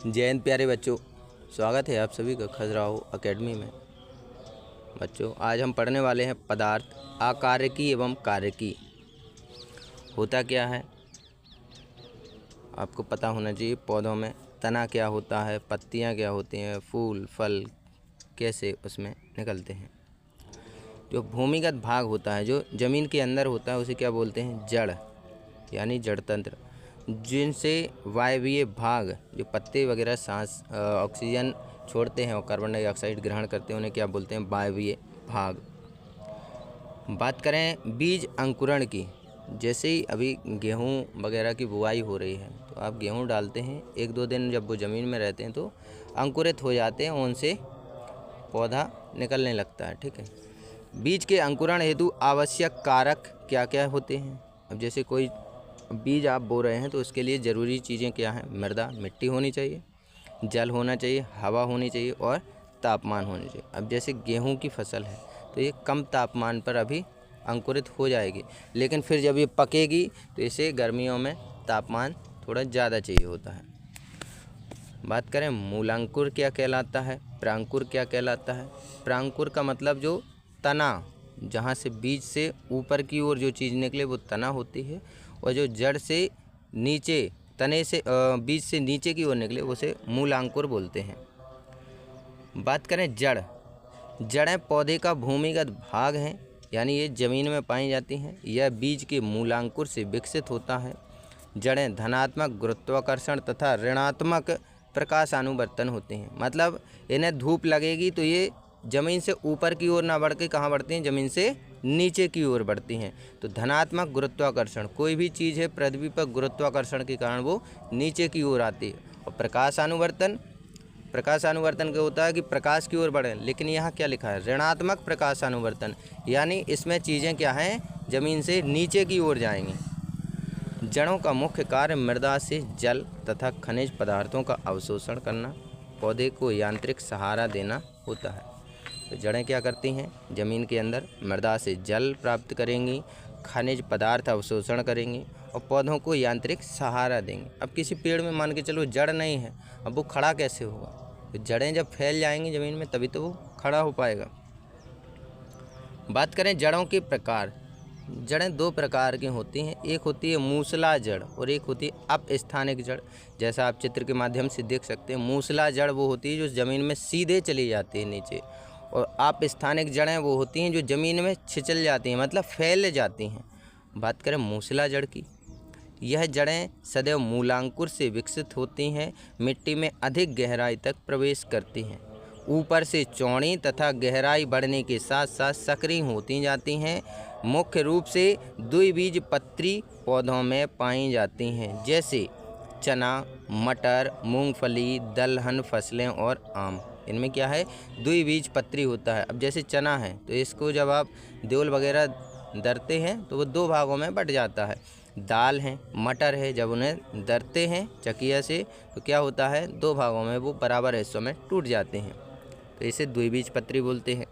जय हिंद प्यारे बच्चों, स्वागत है आप सभी का खजुराहो एकेडमी में। बच्चों, आज हम पढ़ने वाले हैं पदार्थ अकार्यकी एवं कार्यकी। होता क्या है आपको पता होना चाहिए। पौधों में तना क्या होता है, पत्तियां क्या होती हैं, फूल फल कैसे उसमें निकलते हैं। जो भूमिगत भाग होता है, जो ज़मीन के अंदर होता है, उसे क्या बोलते हैं? जड़, यानी जड़ तंत्र। जिनसे वायवीय भाग, जो पत्ते वगैरह सांस ऑक्सीजन छोड़ते हैं और कार्बन डाइऑक्साइड ग्रहण करते हैं, उन्हें क्या बोलते हैं? वायवीय भाग। बात करें बीज अंकुरण की, जैसे ही अभी गेहूं वगैरह की बुआई हो रही है तो आप गेहूं डालते हैं, 1-2 दिन जब वो ज़मीन में रहते हैं तो अंकुरित हो जाते हैं, उनसे पौधा निकलने लगता है। ठीक है। बीज के अंकुरण हेतु आवश्यक कारक क्या क्या होते हैं? अब जैसे कोई बीज आप बो रहे हैं तो उसके लिए ज़रूरी चीज़ें क्या हैं? मृदा, मिट्टी होनी चाहिए, जल होना चाहिए, हवा होनी चाहिए और तापमान होनी चाहिए। अब जैसे गेहूं की फसल है तो ये कम तापमान पर अभी अंकुरित हो जाएगी, लेकिन फिर जब ये पकेगी तो इसे गर्मियों में तापमान थोड़ा ज़्यादा चाहिए होता है। बात करें मूलांकुर क्या कहलाता है, प्रांकुर क्या कहलाता है। प्रांकुर का मतलब जो तना, जहाँ से बीज से ऊपर की ओर जो चीज़ निकले वो तना होती है, और जो जड़ से नीचे, तने से बीज से नीचे की ओर निकले उसे मूलांकुर बोलते हैं। बात करें जड़, जड़ें पौधे का भूमिगत भाग हैं, यानी ये ज़मीन में पाई जाती हैं। यह बीज के मूलांकुर से विकसित होता है। जड़ें धनात्मक गुरुत्वाकर्षण तथा ऋणात्मक प्रकाशानुवर्तन होते हैं। मतलब इन्हें धूप लगेगी तो ये ज़मीन से ऊपर की ओर ना बढ़ के कहाँ बढ़ती हैं? ज़मीन से नीचे की ओर बढ़ती हैं। तो धनात्मक गुरुत्वाकर्षण, कोई भी चीज़ है पृथ्वी पर गुरुत्वाकर्षण के कारण वो नीचे की ओर आती है। और प्रकाशानुवर्तन, प्रकाशानुवर्तन क्या होता है कि प्रकाश की ओर बढ़े, लेकिन यहाँ क्या लिखा है? ऋणात्मक प्रकाशानुवर्तन, यानी इसमें चीज़ें क्या हैं? ज़मीन से नीचे की ओर जाएंगी। जड़ों का मुख्य कार्य मृदा से जल तथा खनिज पदार्थों का अवशोषण करना, पौधे को यांत्रिक सहारा देना होता है। तो जड़ें क्या करती हैं? ज़मीन के अंदर मृदा से जल प्राप्त करेंगी, खनिज पदार्थ अवशोषण करेंगी और पौधों को यांत्रिक सहारा देंगे। अब किसी पेड़ में मान के चलो जड़ नहीं है, अब वो खड़ा कैसे होगा? तो जड़ें जब फैल जाएंगी ज़मीन में तभी तो वो खड़ा हो पाएगा। बात करें जड़ों के प्रकार, जड़ें 2 प्रकार की होती हैं। एक होती है मूसला जड़ और एक होती है अपस्थानिक जड़। जैसा आप चित्र के माध्यम से देख सकते हैं, मूसला जड़ वो होती है जो ज़मीन में सीधे चली जाती है नीचे, और अपस्थानिक जड़ें वो होती हैं जो ज़मीन में छिचल जाती हैं, मतलब फैल जाती हैं। बात करें मूसला जड़ की, यह जड़ें सदैव मूलांकुर से विकसित होती हैं, मिट्टी में अधिक गहराई तक प्रवेश करती हैं, ऊपर से चौड़ी तथा गहराई बढ़ने के साथ साथ सक्रिय होती जाती हैं। मुख्य रूप से द्विबीजपत्री पौधों में पाई जाती हैं, जैसे चना, मटर, मूंगफली, दलहन फसलें और आम। इनमें क्या है? द्विबीजपत्री होता है। अब जैसे चना है तो इसको जब आप देवल वगैरह दरते हैं तो वो 2 भागों में बट जाता है। दाल है, मटर है, जब उन्हें दरते हैं चकिया से तो क्या होता है? 2 भागों में वो बराबर हिस्सों में टूट जाते हैं, तो इसे द्विबीजपत्री बोलते हैं।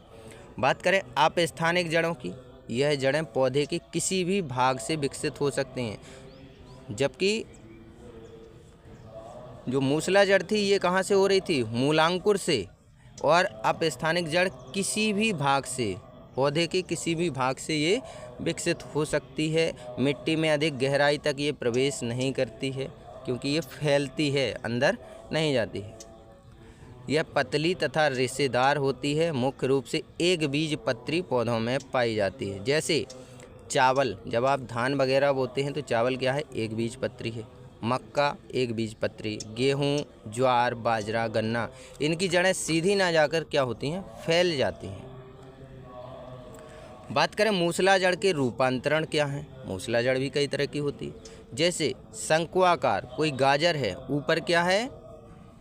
बात करें अपस्थानिक जड़ों की, यह जड़ें पौधे के किसी भी भाग से विकसित हो सकती हैं, जबकि जो मूसला जड़ थी ये कहाँ से हो रही थी? मूलांकुर से। और अपस्थानिक जड़ किसी भी भाग से, पौधे के किसी भी भाग से ये विकसित हो सकती है। मिट्टी में अधिक गहराई तक ये प्रवेश नहीं करती है क्योंकि ये फैलती है, अंदर नहीं जाती है। यह पतली तथा रेशेदार होती है, मुख्य रूप से एक बीजपत्री पौधों में पाई जाती है। जैसे चावल, जब आप धान वगैरह बोते हैं तो चावल क्या है? एक बीजपत्री है। मक्का एक बीजपत्री, गेहूँ, ज्वार, बाजरा, गन्ना, इनकी जड़ें सीधी ना जाकर क्या होती हैं? फैल जाती हैं। बात करें मूसला जड़ के रूपांतरण क्या है? मूसला जड़ भी कई तरह की होती है, जैसे शंक्वाकार, कोई गाजर है, ऊपर क्या है?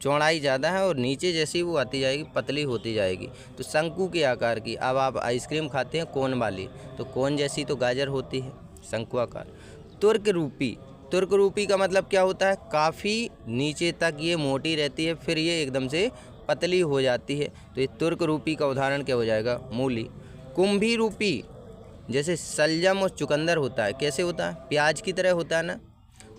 चौड़ाई ज़्यादा है और नीचे जैसी वो आती जाएगी पतली होती जाएगी, तो शंकु के आकार की। अब आप आइसक्रीम खाते हैं कोन वाली, तो कोन जैसी तो गाजर होती है, शंक्वाकार। तुर्क रूपी, तुर्क रूपी का मतलब क्या होता है? काफ़ी नीचे तक ये मोटी रहती है, फिर ये एकदम से पतली हो जाती है, तो ये तुर्क रूपी का उदाहरण क्या हो जाएगा? मूली। कुंभी रूपी, जैसे शलजम और चुकंदर होता है, कैसे होता है? प्याज की तरह होता है ना,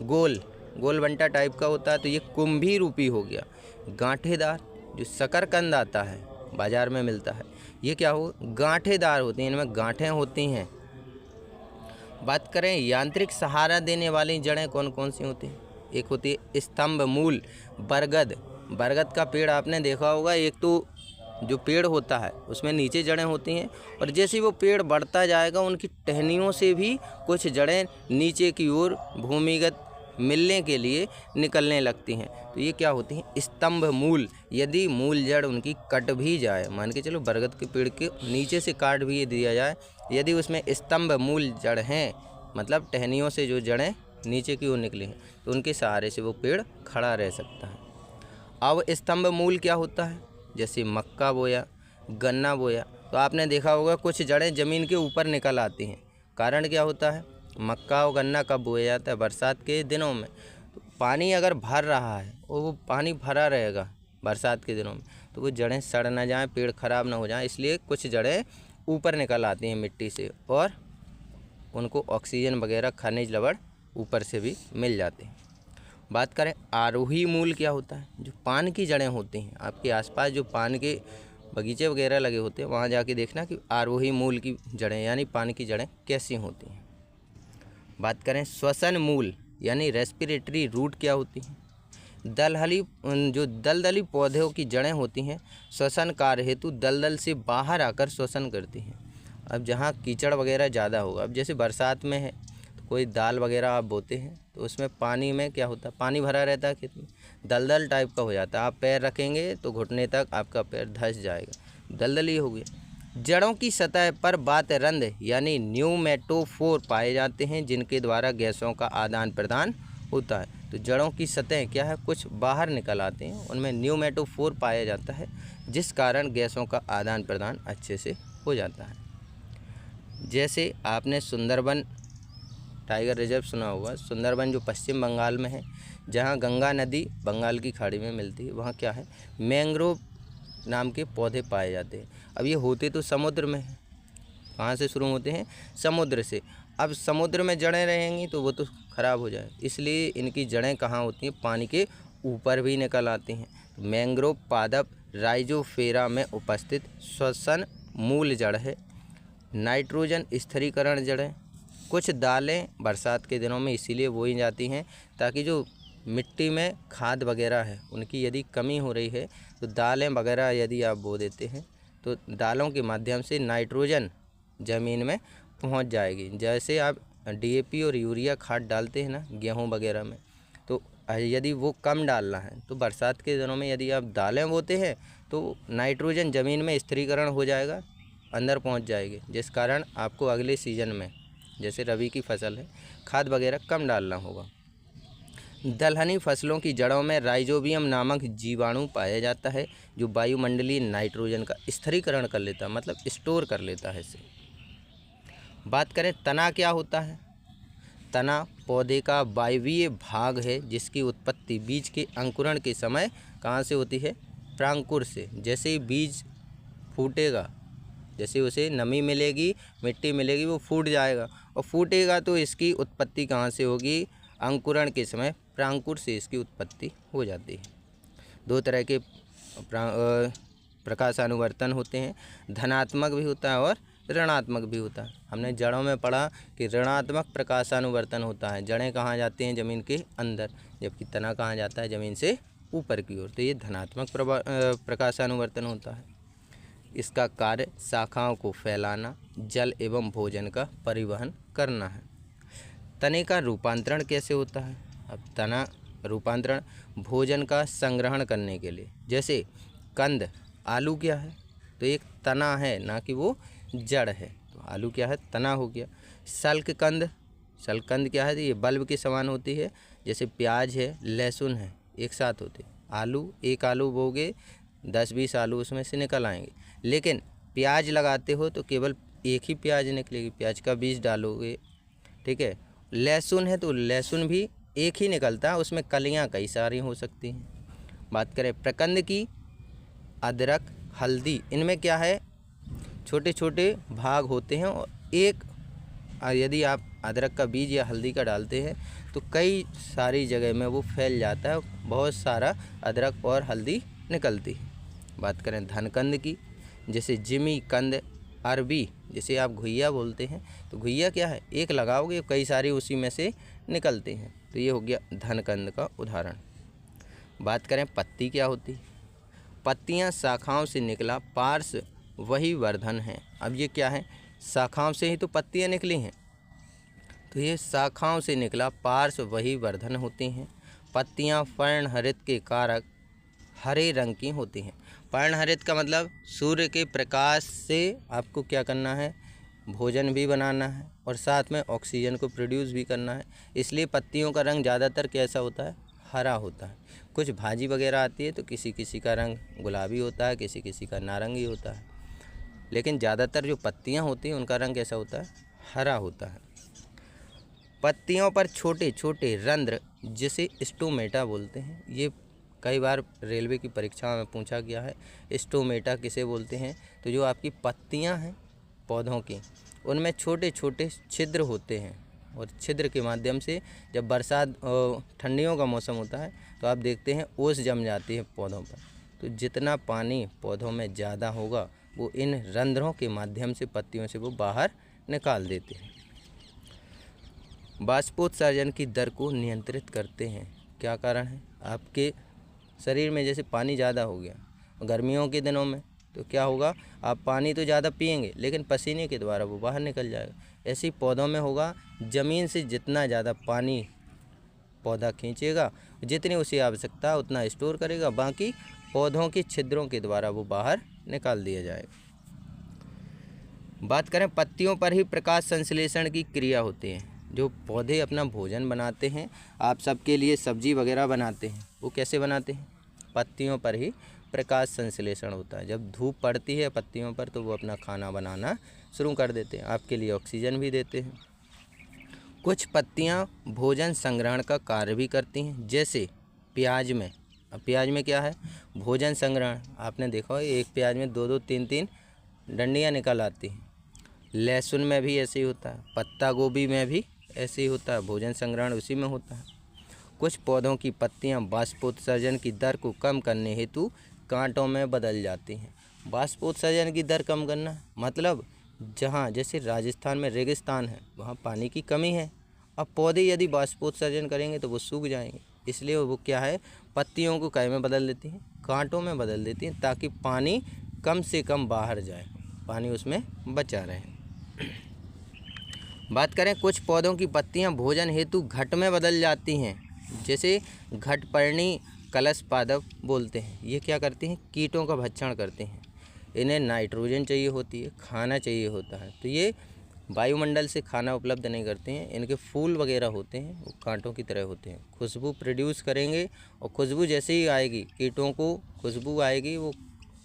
गोल गोल बंटा टाइप का होता है, तो ये कुंभी रूपी हो गया। गांठेदार जो शकरकंद आता है बाजार में मिलता है, ये क्या हो, गांठेदार होती हैं, इनमें गांठें होती हैं। बात करें यांत्रिक सहारा देने वाली जड़ें कौन कौन सी होती हैं, एक होती है स्तंभ मूल, बरगद। बरगद का पेड़ आपने देखा होगा, एक तो जो पेड़ होता है उसमें नीचे जड़ें होती हैं, और जैसे वो पेड़ बढ़ता जाएगा उनकी टहनियों से भी कुछ जड़ें नीचे की ओर भूमिगत मिलने के लिए निकलने लगती हैं, तो ये क्या होती हैं, स्तंभ मूल। यदि मूल जड़ उनकी कट भी जाए, मान के चलो बरगद के पेड़ के नीचे से काट भी दिया जाए, यदि उसमें स्तंभ मूल जड़ हैं, मतलब टहनियों से जो जड़ें नीचे की ओर निकली हैं, तो उनके सहारे से वो पेड़ खड़ा रह सकता है। अब स्तंभ मूल क्या होता है, जैसे मक्का बोया, गन्ना बोया, तो आपने देखा होगा कुछ जड़ें ज़मीन के ऊपर निकल आती हैं। कारण क्या होता है, मक्का और गन्ना कब बोया जाता है, बरसात के दिनों में। तो पानी अगर भर रहा है और वो पानी भरा रहेगा बरसात के दिनों में, तो वो जड़ें सड़ ना जाएं, पेड़ खराब ना हो जाएं, इसलिए कुछ जड़ें ऊपर निकल आती हैं मिट्टी से, और उनको ऑक्सीजन वगैरह खनिज लवण ऊपर से भी मिल जाते हैं। बात करें आरोही मूल क्या होता है, जो पान की जड़ें होती हैं, आपके आसपास जो पान के बगीचे वगैरह लगे होते हैं, वहाँ जाके देखना कि आरोही मूल की जड़ें यानी पान की जड़ें कैसी होती हैं। बात करें श्वसन मूल यानी रेस्पिरेटरी रूट क्या होती हैं, दलहली जो दलदली पौधों की जड़ें होती हैं, श्वसन कार्य हेतु दलदल से बाहर आकर श्वसन करती हैं। अब जहाँ कीचड़ वगैरह ज़्यादा होगा, अब जैसे बरसात में है तो कोई दाल वगैरह आप बोते हैं, तो उसमें पानी में क्या होता है, पानी भरा रहता है खेत में, दलदल टाइप का हो जाता है, आप पैर रखेंगे तो घुटने तक आपका पैर धंस जाएगा, दलदली हो गया। जड़ों की सतह पर बातरंध यानी न्यूमेटोफोर पाए जाते हैं, जिनके द्वारा गैसों का आदान प्रदान होता है। तो जड़ों की सतह क्या है, कुछ बाहर निकल आते हैं, उनमें न्यूमेटोफोर पाया जाता है, जिस कारण गैसों का आदान प्रदान अच्छे से हो जाता है। जैसे आपने सुंदरबन टाइगर रिजर्व सुना होगा, सुंदरबन जो पश्चिम बंगाल में है, जहाँ गंगा नदी बंगाल की खाड़ी में मिलती है, वहाँ क्या है, मैंग्रोव नाम के पौधे पाए जाते हैं। अब ये होते तो समुद्र में हैं, कहाँ से शुरू होते हैं, समुद्र से। अब समुद्र में जड़ें रहेंगी तो वो तो ख़राब हो जाए, इसलिए इनकी जड़ें कहाँ होती हैं, पानी के ऊपर भी निकल आती हैं। मैंग्रोव पादप राइजोफेरा में उपस्थित श्वसन मूल जड़ है। नाइट्रोजन स्थिरीकरण जड़ें, कुछ दालें बरसात के दिनों में इसीलिए बोई जाती हैं ताकि जो मिट्टी में खाद वगैरह है उनकी यदि कमी हो रही है, तो दालें वगैरह यदि आप बो देते हैं तो दालों के माध्यम से नाइट्रोजन ज़मीन में पहुंच जाएगी। जैसे आप DAP और यूरिया खाद डालते हैं ना गेहूं वगैरह में, तो यदि वो कम डालना है तो बरसात के दिनों में यदि आप दालें बोते हैं तो नाइट्रोजन ज़मीन में स्थिरीकरण हो जाएगा, अंदर पहुंच जाएगी, जिस कारण आपको अगले सीज़न में जैसे रबी की फसल है खाद वगैरह कम डालना होगा। दलहनी फसलों की जड़ों में राइजोबियम नामक जीवाणु पाया जाता है, जो वायुमंडलीय नाइट्रोजन का स्थिरीकरण कर लेता है, मतलब स्टोर कर लेता है इसे। बात करें तना क्या होता है, तना पौधे का वायवीय भाग है, जिसकी उत्पत्ति बीज के अंकुरण के समय कहाँ से होती है, प्रांकुर से। जैसे ही बीज फूटेगा, जैसे उसे नमी मिलेगी, मिट्टी मिलेगी, वो फूट जाएगा, और फूटेगा तो इसकी उत्पत्ति कहाँ से होगी, अंकुरण के समय प्रांकुर से इसकी उत्पत्ति हो जाती है। दो तरह के प्रकाशानुवर्तन होते हैं, धनात्मक भी होता है और ऋणात्मक भी होता है। हमने जड़ों में पढ़ा कि ऋणात्मक प्रकाशानुवर्तन होता है, जड़ें कहाँ जाती हैं, ज़मीन के अंदर, जबकि तना कहाँ जाता है, ज़मीन से ऊपर की ओर। तो ये धनात्मक प्रकाशानुवर्तन होता है। इसका कार्य शाखाओं को फैलाना, जल एवं भोजन का परिवहन करना है। तने का रूपांतरण कैसे होता है, अब तना रूपांतरण भोजन का संग्रहण करने के लिए, जैसे कंद, आलू क्या है, तो एक तना है, ना कि वो जड़ है, तो आलू क्या है, तना हो गया। शल्ककंद, शल्ककंद क्या है, तो ये बल्ब के समान होती है, जैसे प्याज है, लहसुन है, एक साथ होते। आलू, एक आलू बोगे 10-20 आलू उसमें से निकल आएंगे, लेकिन प्याज लगाते हो तो केवल एक ही प्याज निकलेगी, प्याज का बीज डालोगे, ठीक है। लहसुन है तो लहसुन भी एक ही निकलता है, उसमें कलियां कई सारी हो सकती हैं। बात करें प्रकंद की, अदरक, हल्दी, इनमें क्या है, छोटे छोटे भाग होते हैं, और एक यदि आप अदरक का बीज या हल्दी का डालते हैं तो कई सारी जगह में वो फैल जाता है, बहुत सारा अदरक और हल्दी निकलती है। बात करें धनकंद की, जैसे जिमी कंद, अरबी, जैसे आप घुइया बोलते हैं, तो घुइया क्या है, एक लगाओगे कई सारे उसी में से निकलते हैं, तो ये हो गया धनकंद का उदाहरण। बात करें पत्ती क्या होती है, पत्तियां शाखाओं से निकला पार्श्व वही वर्धन है। अब ये क्या है, शाखाओं से ही तो पत्तियां निकली हैं, तो ये शाखाओं से निकला पार्श्व वही वर्धन होती हैं। पत्तियां पर्णहरित के कारक हरे रंग की होती हैं। पर्णहरित का मतलब सूर्य के प्रकाश से आपको क्या करना है, भोजन भी बनाना है और साथ में ऑक्सीजन को प्रोड्यूस भी करना है, इसलिए पत्तियों का रंग ज़्यादातर कैसा होता है, हरा होता है। कुछ भाजी वगैरह आती है तो किसी किसी का रंग गुलाबी होता है, किसी किसी का नारंगी होता है, लेकिन ज़्यादातर जो पत्तियां होती हैं उनका रंग कैसा होता है, हरा होता है। पत्तियों पर छोटे छोटे रंध्र जिसे स्टोमेटा बोलते हैं, ये कई बार रेलवे की परीक्षा में पूछा गया है, स्टोमेटा किसे बोलते हैं, तो जो आपकी पत्तियां हैं पौधों की उनमें छोटे छोटे छिद्र होते हैं, और छिद्र के माध्यम से जब बरसात ठंडियों का मौसम होता है तो आप देखते हैं ओस जम जाती है पौधों पर, तो जितना पानी पौधों में ज़्यादा होगा वो इन रंध्रों के माध्यम से पत्तियों से वो बाहर निकाल देते हैं। बाष्पोत्सर्जन की दर को नियंत्रित करते हैं। क्या कारण है, आपके शरीर में जैसे पानी ज़्यादा हो गया गर्मियों के दिनों में, तो क्या होगा, आप पानी तो ज़्यादा पिएंगे लेकिन पसीने के द्वारा वो बाहर निकल जाएगा। ऐसे ही पौधों में होगा, ज़मीन से जितना ज़्यादा पानी पौधा खींचेगा, जितनी उसे आवश्यकता उतना स्टोर करेगा, बाकी पौधों के छिद्रों के द्वारा वो बाहर निकाल दिया जाएगा। बात करें पत्तियों पर ही प्रकाश संश्लेषण की क्रिया होती है। जो पौधे अपना भोजन बनाते हैं, आप सबके लिए सब्जी वगैरह बनाते हैं, वो कैसे बनाते हैं, पत्तियों पर ही प्रकाश संश्लेषण होता है। जब धूप पड़ती है पत्तियों पर तो वो अपना खाना बनाना शुरू कर देते हैं, आपके लिए ऑक्सीजन भी देते हैं। कुछ पत्तियां भोजन संग्रहण का कार्य भी करती हैं, जैसे प्याज में। अब प्याज में क्या है, भोजन संग्रहण, आपने देखा हो एक प्याज में 2-2 3-3 डंडियाँ निकल आती हैं। लहसुन में भी ऐसे ही होता है, पत्ता गोभी में भी ऐसे ही होता है, भोजन संग्रहण उसी में होता है। कुछ पौधों की पत्तियां बाष्पोत्सर्जन की दर को कम करने हेतु कांटों में बदल जाती हैं। बाष्पोत्सर्जन की दर कम करना मतलब जहाँ जैसे राजस्थान में रेगिस्तान है, वहाँ पानी की कमी है, अब पौधे यदि बाष्पोत्सर्जन करेंगे तो वो सूख जाएंगे, इसलिए वो क्या है, पत्तियों को कै में बदल देती हैं, कांटों में बदल देती हैं, ताकि पानी कम से कम बाहर जाए, पानी उसमें बचा रहे। बात करें कुछ पौधों की पत्तियां भोजन हेतु घट में बदल जाती हैं, जैसे घटपर्णी कलश पादप बोलते हैं। ये क्या करते हैं, कीटों का भक्षण करते हैं, इन्हें नाइट्रोजन चाहिए होती है, खाना चाहिए होता है, तो ये वायुमंडल से खाना उपलब्ध नहीं करते हैं। इनके फूल वगैरह होते हैं वो कांटों की तरह होते हैं, खुशबू प्रोड्यूस करेंगे, और खुशबू जैसे ही आएगी, कीटों को खुशबू आएगी, वो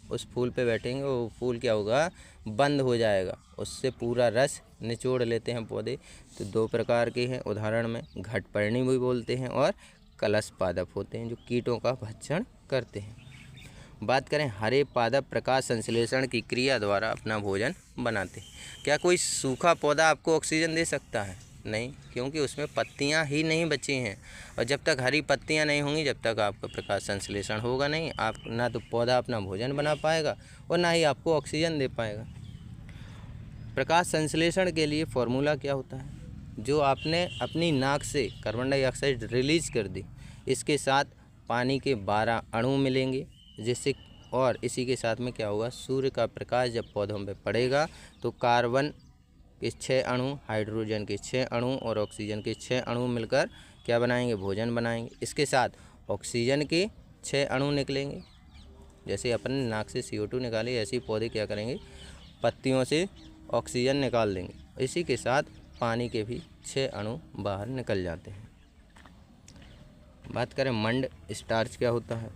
उस फूल पे बैठेंगे, वो फूल क्या होगा, बंद हो जाएगा, उससे पूरा रस निचोड़ लेते हैं पौधे। तो 2 प्रकार के हैं, उदाहरण में घटपर्णी भी बोलते हैं और कलश पादप होते हैं, जो कीटों का भक्षण करते हैं। बात करें हरे पादप प्रकाश संश्लेषण की क्रिया द्वारा अपना भोजन बनाते हैं। क्या कोई सूखा पौधा आपको ऑक्सीजन दे सकता है, नहीं, क्योंकि उसमें पत्तियां ही नहीं बची हैं, और जब तक हरी पत्तियां नहीं होंगी जब तक आपका प्रकाश संश्लेषण होगा नहीं, आप ना तो पौधा अपना भोजन बना पाएगा और ना ही आपको ऑक्सीजन दे पाएगा। प्रकाश संश्लेषण के लिए फॉर्मूला क्या होता है, जो आपने अपनी नाक से कार्बन डाइऑक्साइड रिलीज कर दी, इसके साथ पानी के 12 अणु मिलेंगे, जिससे और इसी के साथ में क्या होगा, सूर्य का प्रकाश जब पौधों में पड़ेगा तो कार्बन के 6 अणु, हाइड्रोजन के 6 अणु और ऑक्सीजन के 6 अणु मिलकर क्या बनाएंगे, भोजन बनाएंगे। इसके साथ ऑक्सीजन के 6 अणु निकलेंगे, जैसे अपने नाक से CO2 निकाले, ऐसे ही पौधे क्या करेंगे, पत्तियों से ऑक्सीजन निकाल देंगे, इसी के साथ पानी के भी 6 अणु बाहर निकल जाते हैं। बात करें मंड स्टार्च क्या होता है,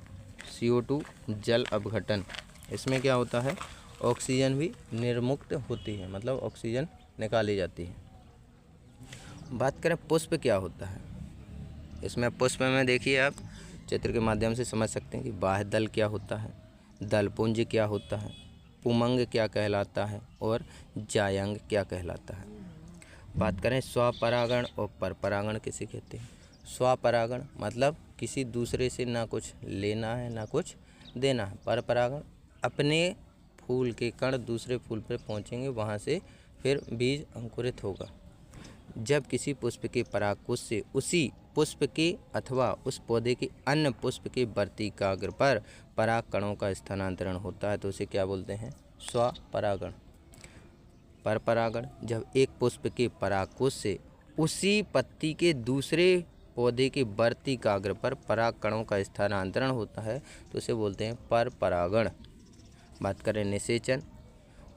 CO2 जल अपघटन, इसमें क्या होता है, ऑक्सीजन भी निर्मुक्त होती है, मतलब ऑक्सीजन निकाली जाती है। बात करें पुष्प क्या होता है, इसमें पुष्प में देखिए आप चित्र के माध्यम से समझ सकते हैं कि बाह्य दल क्या होता है, दलपुंज क्या होता है, पुमंग क्या कहलाता है और जायंग क्या कहलाता है। बात करें स्वपरागण और परपरागण किसे कहते हैं। स्वपरागण मतलब किसी दूसरे से ना कुछ लेना है ना कुछ देना है। परपरागण अपने फूल के कण दूसरे फूल पर पहुँचेंगे, वहाँ से फिर बीज अंकुरित होगा। जब किसी पुष्प के परागकोश से उसी पुष्प के अथवा उस पौधे के अन्य पुष्प के वर्तिकाग्र पर पराग कणों का स्थानांतरण होता है तो उसे क्या बोलते हैं, स्वपरागण। परपरागण जब एक पुष्प के परागकोश से उसी पत्ती के दूसरे पौधे के वर्तिकाग्र पर पराग कणों का स्थानांतरण होता है तो उसे बोलते हैं परपरागण। बात करें निषेचन,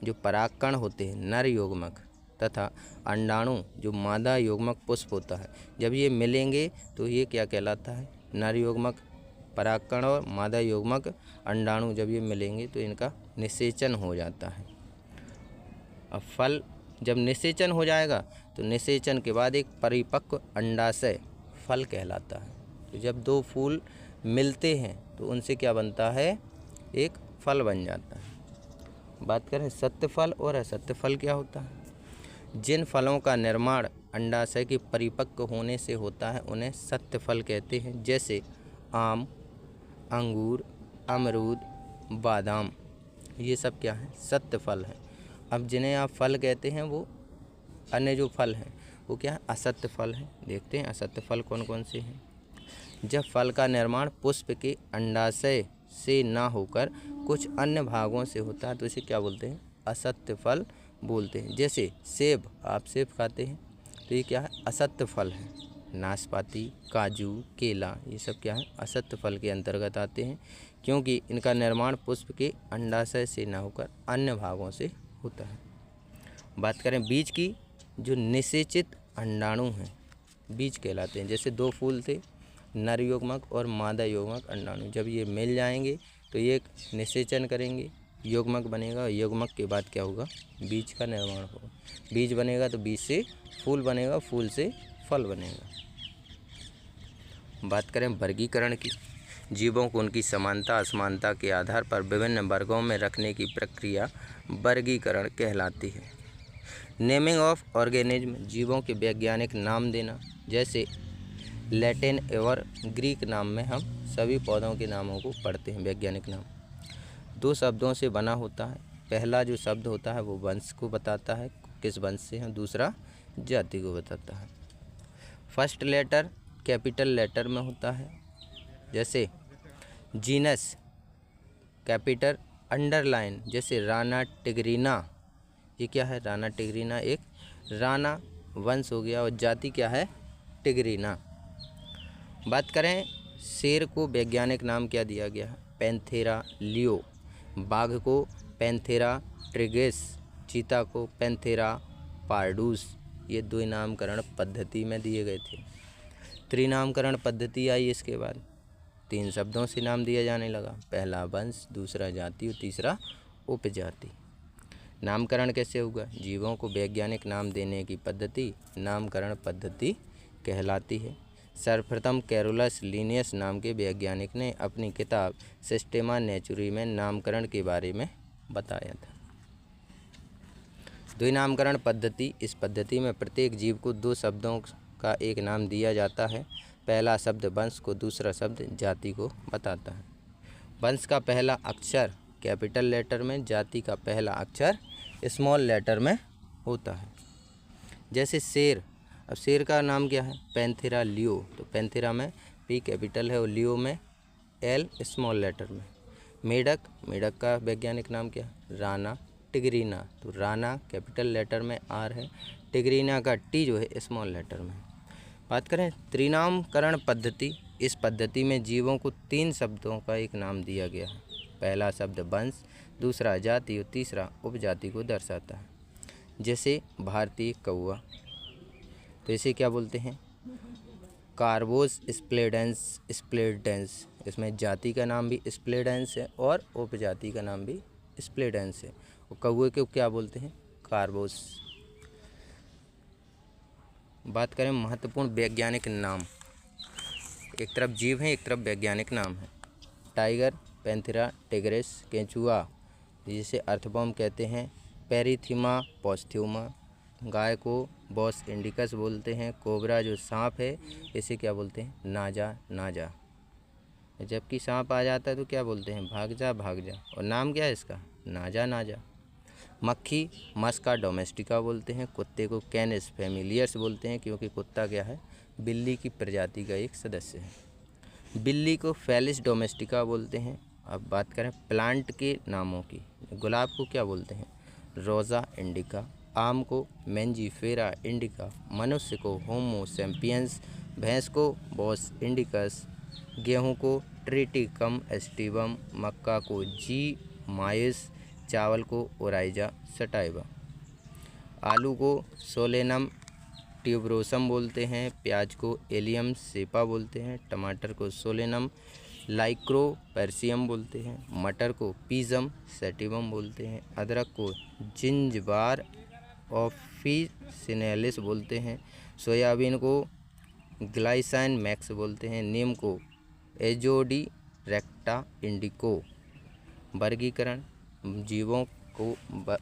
जो पराग कण होते हैं नर युग्मक तथा अंडाणु जो मादा युग्मक पुष्प होता है, जब ये मिलेंगे तो ये क्या कहलाता है, नर युग्मक परागकण और मादा युग्मक अंडाणु जब ये मिलेंगे तो इनका निषेचन हो जाता है। अब फल जब निषेचन हो जाएगा तो निषेचन के बाद एक परिपक्व अंडाशय फल कहलाता है। तो जब दो फूल मिलते हैं तो उनसे क्या बनता है, एक फल बन जाता है। बात करें सत्य फल और असत्य फल क्या होता है। जिन फलों का निर्माण अंडाशय के परिपक्व होने से होता है उन्हें सत्य फल कहते हैं, जैसे आम, अंगूर, अमरूद, बादाम, ये सब क्या है, सत्य फल है। अब जिन्हें आप फल कहते हैं वो अन्य जो फल हैं वो क्या है, असत्य फल है। देखते हैं असत्य फल कौन कौन से हैं। जब फल का निर्माण पुष्प के अंडाशय से ना होकर कुछ अन्य भागों से होता है तो इसे क्या बोलते हैं, असत्य फल बोलते हैं। जैसे सेब, आप सेब खाते हैं तो ये क्या है, असत्य फल है। नाशपाती, काजू, केला, ये सब क्या है, असत्य फल के अंतर्गत आते हैं, क्योंकि इनका निर्माण पुष्प के अंडाशय से ना होकर अन्य भागों से होता है। बात करें बीज की, जो निषेचित अंडाणु हैं बीज कहलाते हैं। जैसे दो फूल थे, नर युग्मक और मादा युग्मक अंडाणु, जब ये मिल जाएंगे तो ये एक निषेचन करेंगे, युग्मक बनेगा, युग्मक के बाद क्या होगा, बीज का निर्माण होगा। बीज बनेगा तो बीज से फूल बनेगा, फूल से फल बनेगा। बात करें वर्गीकरण की, जीवों को उनकी समानता असमानता के आधार पर विभिन्न वर्गों में रखने की प्रक्रिया वर्गीकरण कहलाती है। नेमिंग ऑफ ऑर्गेनिज्म, जीवों के वैज्ञानिक नाम देना। जैसे लैटिन और ग्रीक नाम में हम सभी पौधों के नामों को पढ़ते हैं, वैज्ञानिक नाम। दो शब्दों से बना होता है। पहला जो शब्द होता है वो वंश को बताता है, किस वंश से हैं, दूसरा जाति को बताता है। फर्स्ट लेटर कैपिटल लेटर में होता है, जैसे जीनस कैपिटल अंडरलाइन, जैसे राना टिग्रीना, ये क्या है, राना टिग्रीना एक राना वंश हो गया, और जाति क्या है, टिग्रीना। बात करें शेर को वैज्ञानिक नाम क्या दिया गया है, पैंथेरा लियो। बाघ को पैंथेरा ट्रिगेस, चीता को पैंथेरा पार्डूस। ये दो नामकरण पद्धति में दिए गए थे। त्रिनामकरण पद्धति आई इसके बाद, तीन शब्दों से नाम दिया जाने लगा, पहला वंश, दूसरा जाति और तीसरा उपजाति। नामकरण कैसे होगा, जीवों को वैज्ञानिक नाम देने की पद्धति नामकरण पद्धति कहलाती है। सर्वप्रथम कैरोलस लिनियस नाम के वैज्ञानिक ने अपनी किताब सिस्टेमा नेचुरी में नामकरण के बारे में बताया था। द्विनामकरण पद्धति, इस पद्धति में प्रत्येक जीव को दो शब्दों का एक नाम दिया जाता है। पहला शब्द वंश को, दूसरा शब्द जाति को बताता है। वंश का पहला अक्षर कैपिटल लेटर में, जाति का पहला अक्षर स्मॉल लेटर में होता है। जैसे शेर, अब शेर का नाम क्या है, पैंथेरा लियो, तो पैंथेरा में पी कैपिटल है और लियो में एल स्मॉल लेटर में। मेढक, मेढक का वैज्ञानिक नाम क्या है, राना टिग्रीना, तो राना कैपिटल लेटर में आर है, टिग्रीना का टी जो है स्मॉल लेटर में। बात करें त्रिनामकरण पद्धति, इस पद्धति में जीवों को तीन शब्दों का एक नाम दिया गया है। पहला शब्द वंश, दूसरा जाति और तीसरा उपजाति को दर्शाता है। जैसे भारतीय कौवा, तो इसे क्या बोलते हैं, कार्बोस स्प्लेडेंस स्प्लेडेंस, इसमें जाति का नाम भी स्प्लेडेंस है और उपजाति का नाम भी स्प्लेडेंस है। और कौवे को क्या बोलते हैं, कार्बोस। बात करें महत्वपूर्ण वैज्ञानिक नाम, एक तरफ जीव है एक तरफ वैज्ञानिक नाम है। टाइगर पैंथेरा टिग्रिस, केंचुआ जिसे अर्थवर्म कहते हैं पेरिथीमा पोस्थ्यूमा, गाय को बॉस इंडिकस बोलते हैं। कोबरा जो सांप है इसे क्या बोलते हैं? नाजा नाजा। जबकि सांप आ जाता है तो क्या बोलते हैं? भाग जा भाग जा। और नाम क्या है इसका? नाजा नाजा। मक्खी मस्का डोमेस्टिका बोलते हैं। कुत्ते को कैनिस फैमिलियर्स बोलते हैं, क्योंकि कुत्ता क्या है? बिल्ली की प्रजाति का एक सदस्य है। बिल्ली को फेलिस डोमेस्टिका बोलते हैं। अब बात करें प्लांट के नामों की। गुलाब को क्या बोलते हैं? रोज़ा इंडिका। आम को मैंजीफेरा इंडिका। मनुष्य को होमो सैपियंस। भैंस को बॉस इंडिकस। गेहूं को ट्रिटिकम एस्टिवम। मक्का को जी माइस। चावल को ओराइजा सटाइवा। आलू को सोलेनम ट्यूबरोसम बोलते हैं। प्याज को एलियम सेपा बोलते हैं। टमाटर को सोलेनम लाइक्रोपर्सियम बोलते हैं। मटर को पीजम सेटिवम बोलते हैं। अदरक को जिंजबार ऑफिसिनेलिस बोलते हैं। सोयाबीन को ग्लाइसाइन मैक्स बोलते हैं। नीम को एजोडी रेक्टा इंडिको। वर्गीकरण जीवों को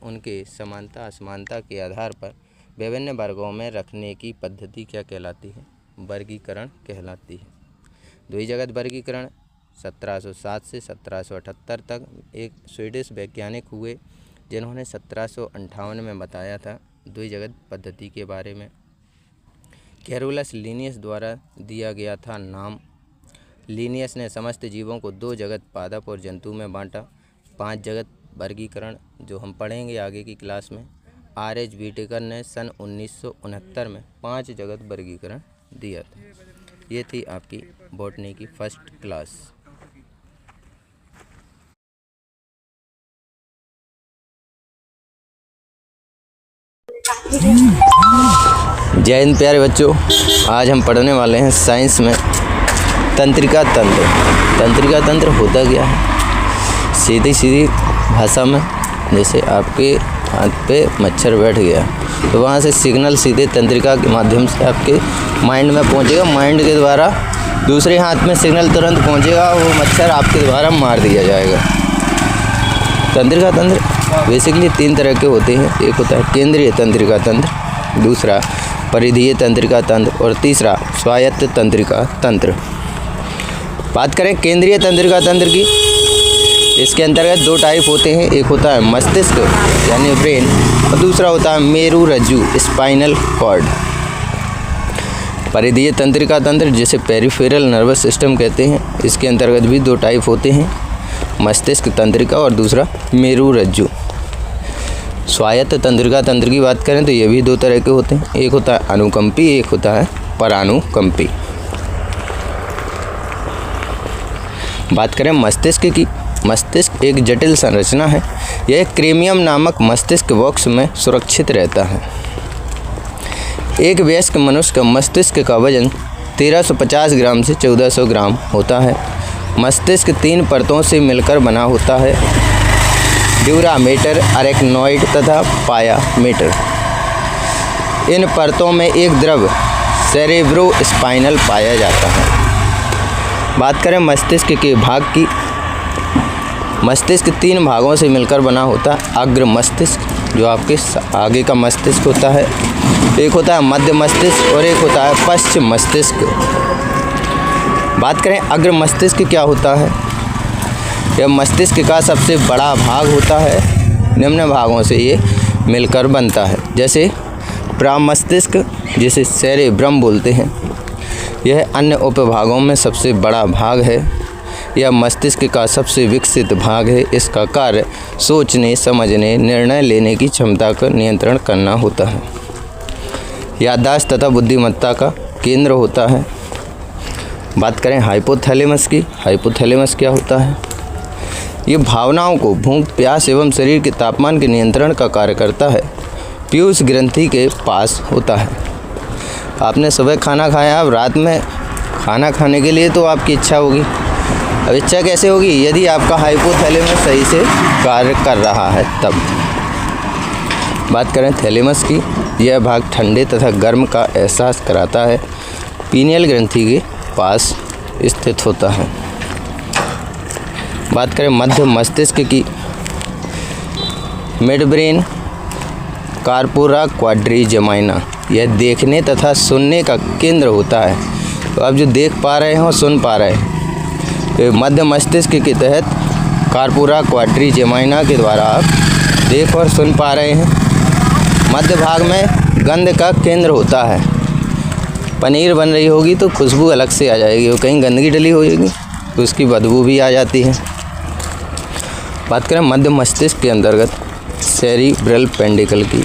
उनके समानता असमानता के आधार पर विभिन्न वर्गों में रखने की पद्धति क्या कहलाती है? वर्गीकरण कहलाती है। द्विजगत वर्गीकरण 1707 से 1778 तक एक स्वीडिश वैज्ञानिक हुए, जिन्होंने 1758 में बताया था द्विजगत पद्धति के बारे में। कैरोलस लिनियस द्वारा दिया गया था नाम। लिनियस ने समस्त जीवों को 2 जगत पादप और जंतु में बांटा। 5 जगत वर्गीकरण जो हम पढ़ेंगे आगे की क्लास में। R.H. व्हिटेकर ने सन 1969 में 5 जगत वर्गीकरण दिया था। ये थी आपकी बॉटनी की फर्स्ट क्लास। जय हिंद प्यारे बच्चों, आज हम पढ़ने वाले हैं साइंस में तंत्रिका तंत्र। तंत्रिका तंत्र होता क्या है? सीधी भाषा में, जैसे आपके हाथ पे मच्छर बैठ गया तो वहाँ से सिग्नल सीधे तंत्रिका के माध्यम से आपके माइंड में पहुँचेगा। माइंड के द्वारा दूसरे हाथ में सिग्नल तुरंत पहुँचेगा, वो मच्छर आपके द्वारा मार दिया जाएगा। तंत्रिका तंत्र बेसिकली 3 तरह के होते हैं। एक होता है केंद्रीय तंत्रिका तंत्र, दूसरा परिधीय तंत्रिका तंत्र और तीसरा स्वायत्त तंत्रिका तंत्र। बात करें केंद्रीय तंत्रिका तंत्र की, इसके अंतर्गत 2 टाइप होते हैं। एक होता है मस्तिष्क यानी ब्रेन और दूसरा होता है मेरु रज्जु स्पाइनल कॉर्ड। परिधीय तंत्रिका तंत्र जिसे पेरिफेरल नर्वस सिस्टम कहते हैं, इसके अंतर्गत भी 2 टाइप होते हैं, मस्तिष्क तंत्रिका और दूसरा मेरु रज्जु। स्वायत्त तंत्रिका तंत्र की बात करें तो ये भी 2 तरह के होते हैं। एक होता है अनुकंपी, एक होता है परानुकंपी। बात करें मस्तिष्क की, मस्तिष्क एक जटिल संरचना है। यह क्रेमियम नामक मस्तिष्क बॉक्स में सुरक्षित रहता है। एक वयस्क मनुष्य का मस्तिष्क का वजन 1350 ग्राम से 1400 ग्राम होता है। मस्तिष्क 3 परतों से मिलकर बना होता है, ड्यूरामेटर, अरेक्नॉइड तथा पायामेटर। इन परतों में एक द्रव सेरेब्रोस्पाइनल पाया जाता है। बात करें मस्तिष्क के भाग की, मस्तिष्क 3 भागों से मिलकर बना होता है। अग्र मस्तिष्क जो आपके आगे का मस्तिष्क होता है, एक होता है मध्य मस्तिष्क और एक होता है पश्चिम मस्तिष्क। बात करें अग्र मस्तिष्क क्या होता है? यह मस्तिष्क का सबसे बड़ा भाग होता है। निम्न भागों से ये मिलकर बनता है, जैसे प्रामस्तिष्क जिसे सेरेब्रम बोलते हैं। यह अन्य उपभागों में सबसे बड़ा भाग है। यह मस्तिष्क का सबसे विकसित भाग है। इसका कार्य सोचने, समझने, निर्णय लेने की क्षमता का नियंत्रण करना होता है। याददाश्त तथा बुद्धिमत्ता का केंद्र होता है। बात करें हाइपोथैलेमस की, हाइपोथैलेमस क्या होता है? ये भावनाओं को, भूख, प्यास एवं शरीर के तापमान के नियंत्रण का कार्य करता है। पीयूष ग्रंथि के पास होता है। आपने सुबह खाना खाया, अब रात में खाना खाने के लिए तो आपकी इच्छा होगी। अब इच्छा कैसे होगी? यदि आपका हाइपोथैलेमस सही से कार्य कर रहा है तब। बात करें थैलेमस की, यह भाग ठंडे तथा गर्म का एहसास कराता है। पीनियल ग्रंथि के पास स्थित होता है। बात करें मध्य मस्तिष्क की, मिड ब्रेन कार्पोरा क्वाड्रिजेमिना, यह देखने तथा सुनने का केंद्र होता है। तो आप जो देख पा रहे हो, सुन पा रहे हैं, तो मध्य मस्तिष्क के तहत कार्पोरा क्वाड्रिजेमिना के द्वारा आप देख और सुन पा रहे हैं। मध्य भाग में गंध का केंद्र होता है। पनीर बन रही होगी तो खुशबू अलग से आ जाएगी, और कहीं गंदगी डली होगी तो उसकी बदबू भी आ जाती है। बात करें मध्य मस्तिष्क के अंतर्गत सेरिब्रल पेंडिकल की,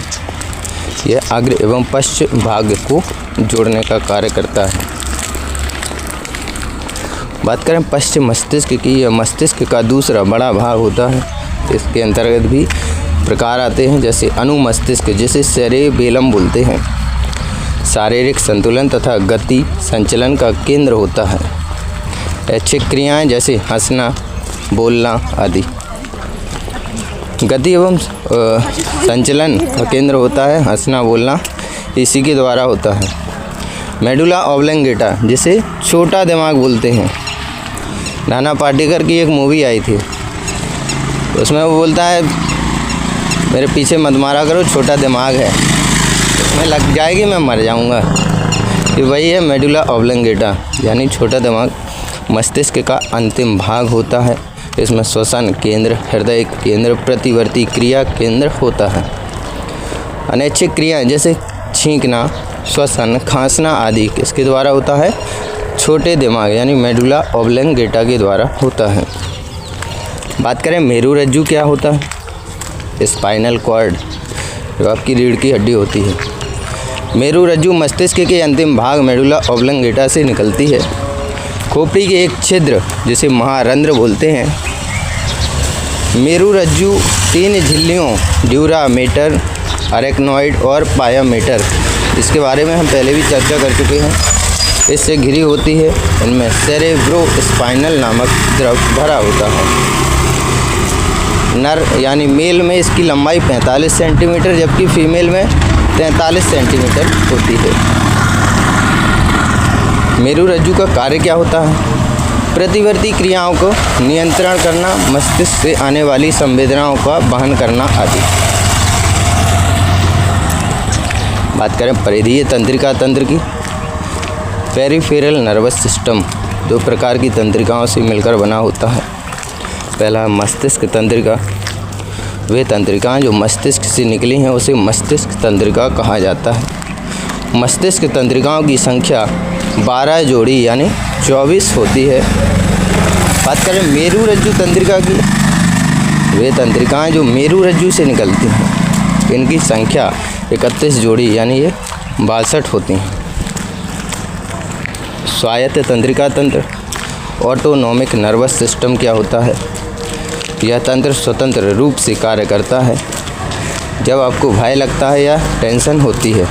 यह अग्र एवं पश्च भाग को जोड़ने का कार्य करता है। बात करें पश्चिम मस्तिष्क की, यह मस्तिष्क का दूसरा बड़ा भाग होता है। इसके अंतर्गत भी प्रकार आते हैं, जैसे अनुमस्तिष्क, जिसे सेरेबेलम बोलते हैं, शारीरिक संतुलन तथा गति संचलन का केंद्र होता है। ऐच्छिक क्रियाएं जैसे हंसना, बोलना आदि। गति एवं संचलन का केंद्र होता है हंसना, बोलना, इसी के द्वारा होता है। मेडुला ऑब्लंगेटा, जिसे छोटा दिमाग बोलते हैं। नाना पाटेकर की एक मूवी आई थी, उसमें वो बोलता है मेरे पीछे मत मारा करो, छोटा दिमाग है, मैं लग जाएगी मैं मर जाऊंगा। ये वही है मेडुला ऑब्लंगेटा, यानी छोटा दिमाग। मस्तिष्क का अंतिम भाग होता है। इसमें श्वसन केंद्र, हृदय केंद्र, प्रतिवर्ती क्रिया केंद्र होता है। अनैच्छिक क्रियाएं जैसे छींकना, श्वसन, खांसना आदि किसके द्वारा होता है? छोटे दिमाग यानी मेडुला ऑब्लंगेटा के द्वारा होता है। बात करें मेरुरज्जु क्या होता है? स्पाइनल कॉर्ड, जो आपकी रीढ़ की हड्डी होती है। मेरुरज्जु मस्तिष्क के अंतिम भाग मेडुला ऑब्लंगेटा से निकलती है। खोपड़ी के एक छिद्र जिसे महारंध्र बोलते हैं। मेरुरज्जु 3 झिल्लियों ड्यूरा मेटर, अरेक्नॉइड और पायामेटर, इसके बारे में हम पहले भी चर्चा कर चुके हैं, इससे घिरी होती है। इनमें सेरेब्रो स्पाइनल नामक द्रव भरा होता है। नर यानी मेल में इसकी लंबाई 45 सेंटीमीटर, जबकि फीमेल में 43 सेंटीमीटर होती है। मेरुरज्जु का कार्य क्या होता है? प्रतिवर्ती क्रियाओं को नियंत्रण करना, मस्तिष्क से आने वाली संवेदनाओं का वहन करना आदि। बात करें परिधीय तंत्रिका तंत्र की। पेरिफेरल नर्वस सिस्टम 2 प्रकार की तंत्रिकाओं से मिलकर बना होता है। पहला मस्तिष्क तंत्रिका। वे तंत्रिकाएं जो मस्तिष्क से निकली हैं उसे मस्तिष्क तंत्रिका कहा जाता है। मस्तिष्क तंत्रिकाओं की संख्या 12 जोड़ी यानी 24 होती है। बात करें मेरुरज्जु तंत्रिका की। वे तंत्रिकाएं जो मेरुरज्जु से निकलती हैं, इनकी संख्या 31 जोड़ी यानी ये 62 होती हैं। स्वायत्त तंत्रिका तंत्र। ऑटोनोमिक नर्वस सिस्टम क्या होता है? यह तंत्र स्वतंत्र रूप से कार्य करता है जब आपको भय लगता है या टेंशन होती है।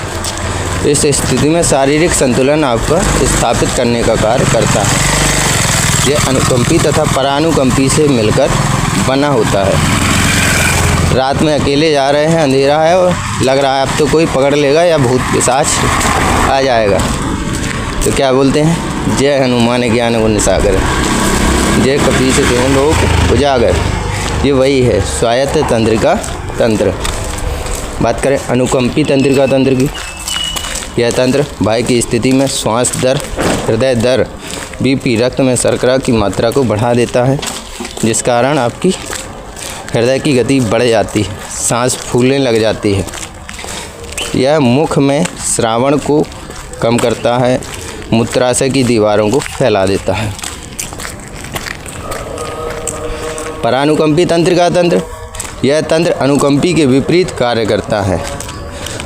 इस स्थिति में शारीरिक संतुलन आपका स्थापित करने का कार्य करता है। यह अनुकंपी तथा परानुकंपी से मिलकर बना होता है। रात में अकेले जा रहे हैं, अंधेरा है और लग रहा है अब तो कोई पकड़ लेगा या भूत पिशाच आ जाएगा, तो क्या बोलते हैं? जय हनुमान ज्ञान गुण सागर, जय कपीस तिहुँ लोक उजागर। ये वही है स्वायत्त तंत्रिका तंत्र। बात करें अनुकंपी तंत्रिका तंत्र की। यह तंत्र भय की स्थिति में श्वास दर, हृदय दर, बीपी, रक्त में शर्करा की मात्रा को बढ़ा देता है, जिस कारण आपकी हृदय की गति बढ़ जाती है, सांस फूलने लग जाती है। यह मुख में श्रावण को कम करता है, मूत्राशय की दीवारों को फैला देता है। परानुकंपी तंत्रिका तंत्र। यह तंत्र अनुकंपी के विपरीत कार्य करता है।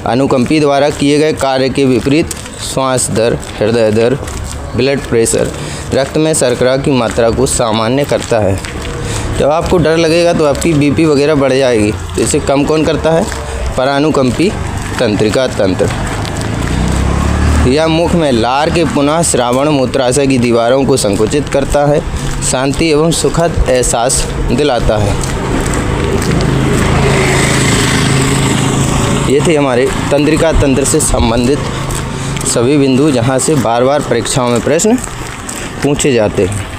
अनुकंपी द्वारा किए गए कार्य के विपरीत श्वास दर, हृदय दर, ब्लड प्रेशर, रक्त में शर्करा की मात्रा को सामान्य करता है। जब आपको डर लगेगा तो आपकी बीपी वगैरह बढ़ जाएगी, तो इसे कम कौन करता है? परानुकंपी तंत्रिका तंत्र। यह मुख में लार के पुनः श्रावण मूत्राशय की दीवारों को संकुचित करता है, शांति एवं सुखद एहसास दिलाता है। ये थे हमारे तंत्रिका तंत्र से संबंधित सभी बिंदु, जहाँ से बार बार परीक्षाओं में प्रश्न पूछे जाते हैं।